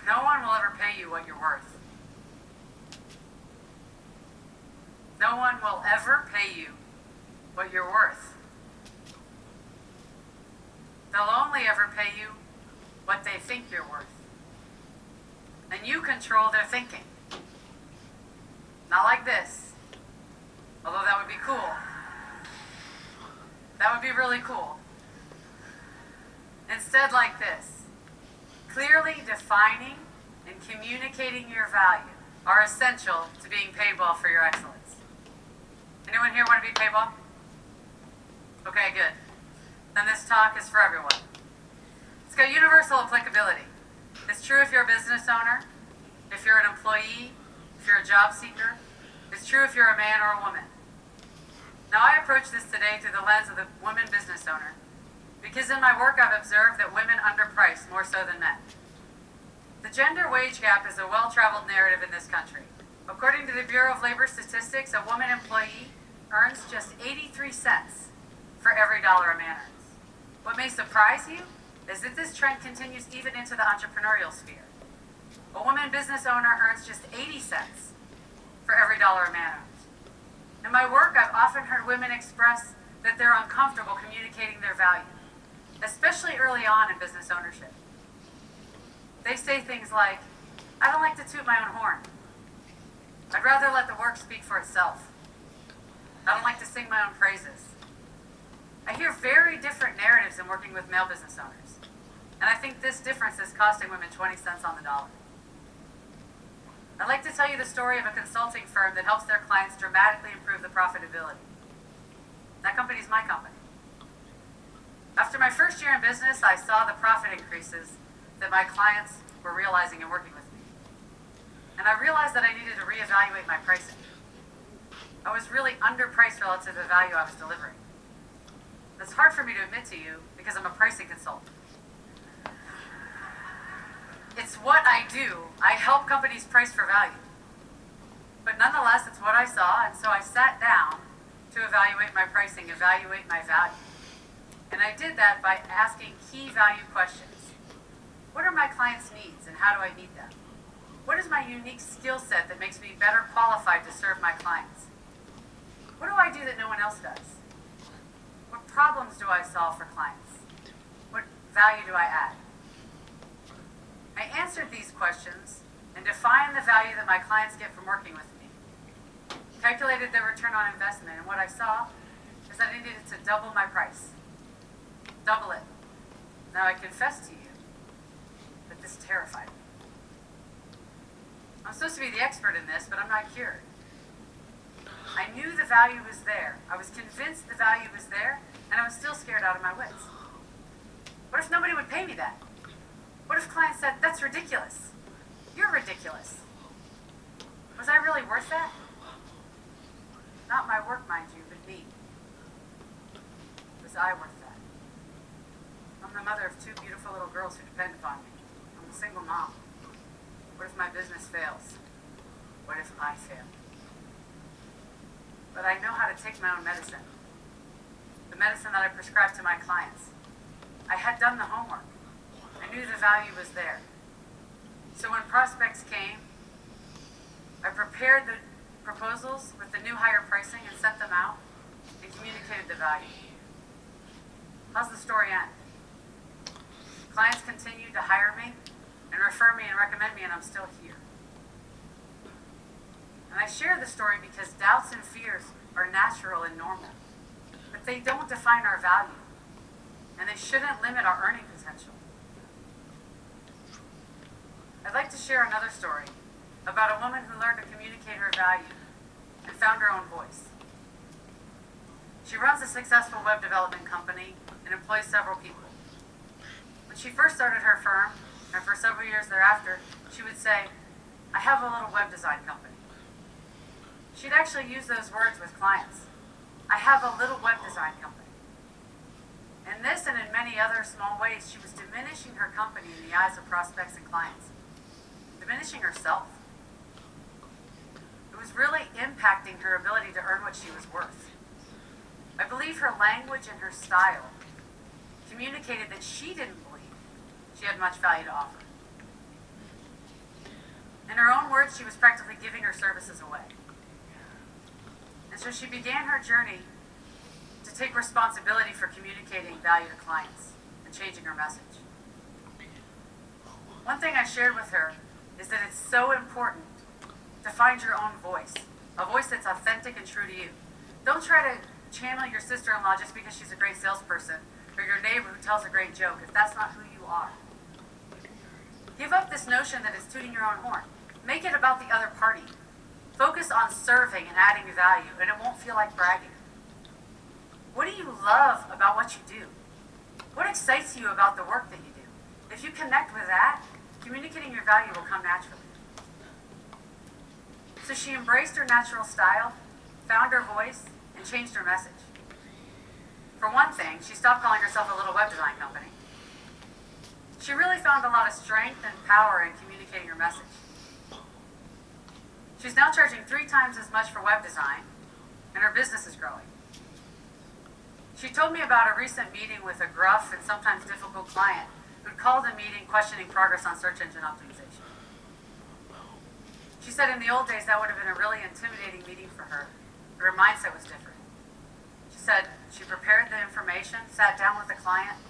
No one will ever pay you what you're worth. No one will ever pay you what you're worth. They'll only ever pay you what they think you're worth. And you control their thinking. Not like this. Although that would be cool. That would be really cool. Instead, like this. Clearly defining and communicating your value are essential to being paid well for your excellence. Anyone here want to be paid well? Okay, good. Then this talk is for everyone. It's got universal applicability. It's true if you're a business owner, if you're an employee, if you're a job seeker. It's true if you're a man or a woman. Now, I approach this today through the lens of the woman business owner, because in my work I've observed that women underprice more so than men. The gender wage gap is a well-traveled narrative in this country. According to the Bureau of Labor Statistics, a woman employee earns just 83 cents for every dollar a man earns. What may surprise you is that this trend continues even into the entrepreneurial sphere. A woman business owner earns just 80 cents for every dollar a man earns. In my work, I've often heard women express that they're uncomfortable communicating their value, especially early on in business ownership. They say things like, I don't like to toot my own horn. I'd rather let the work speak for itself. I don't like to sing my own praises. I hear very different narratives in working with male business owners, and I think this difference is costing women 20 cents on the dollar. I'd like to tell you the story of a consulting firm that helps their clients dramatically improve the profitability. That company is my company. After my first year in business, I saw the profit increases that my clients were realizing in working with me. And I realized that I needed to reevaluate my pricing. I was really underpriced relative to the value I was delivering. That's hard for me to admit to you because I'm a pricing consultant. It's what I do. I help companies price for value. But nonetheless, it's what I saw, and so I sat down to evaluate my pricing, evaluate my value. And I did that by asking key value questions. What are my clients' needs, and how do I meet them? What is my unique skill set that makes me better qualified to serve my clients? What do I do that no one else does? What problems do I solve for clients? What value do I add? I answered these questions and defined the value that my clients get from working with me. Calculated their return on investment, and what I saw is that I needed to double my price. Double it. Now I confess to you that this terrified me. I'm supposed to be the expert in this, but I'm not cured. I knew the value was there. I was convinced the value was there, and I was still scared out of my wits. What if nobody would pay me that? What if clients said, that's ridiculous? You're ridiculous. Was I really worth that? Not my work, mind you, but me. Was I worth that? I'm the mother of two beautiful little girls who depend upon me. I'm a single mom. What if my business fails? What if I fail? But I know how to take my own medicine. The medicine that I prescribe to my clients. I had done the homework. I knew the value was there. So when prospects came, I prepared the proposals with the new higher pricing and sent them out and communicated the value. How's the story end? Clients continued to hire me and refer me and recommend me, and I'm still here. And I share the story because doubts and fears are natural and normal, but they don't define our value, and they shouldn't limit our earning potential. I'd like to share another story about a woman who learned to communicate her value and found her own voice. She runs a successful web development company and employs several people. When she first started her firm, and for several years thereafter, she would say, I have a little web design company. She'd actually use those words with clients. I have a little web design company. In this and in many other small ways, she was diminishing her company in the eyes of prospects and clients. Diminishing herself. It was really impacting her ability to earn what she was worth. I believe her language and her style communicated that she didn't believe she had much value to offer. In her own words, she was practically giving her services away. And so she began her journey to take responsibility for communicating value to clients and changing her message. One thing I shared with her is that it's so important to find your own voice, a voice that's authentic and true to you. Don't try to channel your sister-in-law just because she's a great salesperson or your neighbor who tells a great joke if that's not who you are. Give up this notion that it's tooting your own horn. Make it about the other party. Focus on serving and adding value, and it won't feel like bragging. What do you love about what you do? What excites you about the work that you do? If you connect with that, communicating your value will come naturally. So she embraced her natural style, found her voice, and changed her message. For one thing, she stopped calling herself a little web design company. She really found a lot of strength and power in communicating her message. She's now charging 3 times as much for web design, and her business is growing. She told me about a recent meeting with a gruff and sometimes difficult client who'd called a meeting questioning progress on search engine optimization. She said in the old days that would have been a really intimidating meeting for her, but her mindset was different. She said she prepared the information, sat down with the client,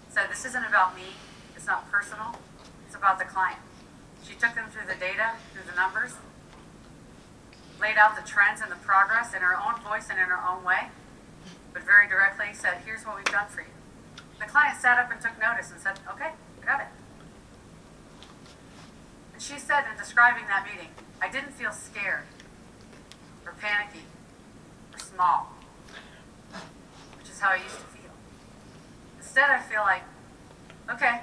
said this isn't about me, it's not personal, it's about the client. She took them through the data, through the numbers, laid out the trends and the progress in her own voice and in her own way, but very directly said, here's what we've done for you. The client sat up and took notice and said, okay, I got it. And she said in describing that meeting, I didn't feel scared or panicky or small, which is how I used to feel. Instead, I feel like, okay,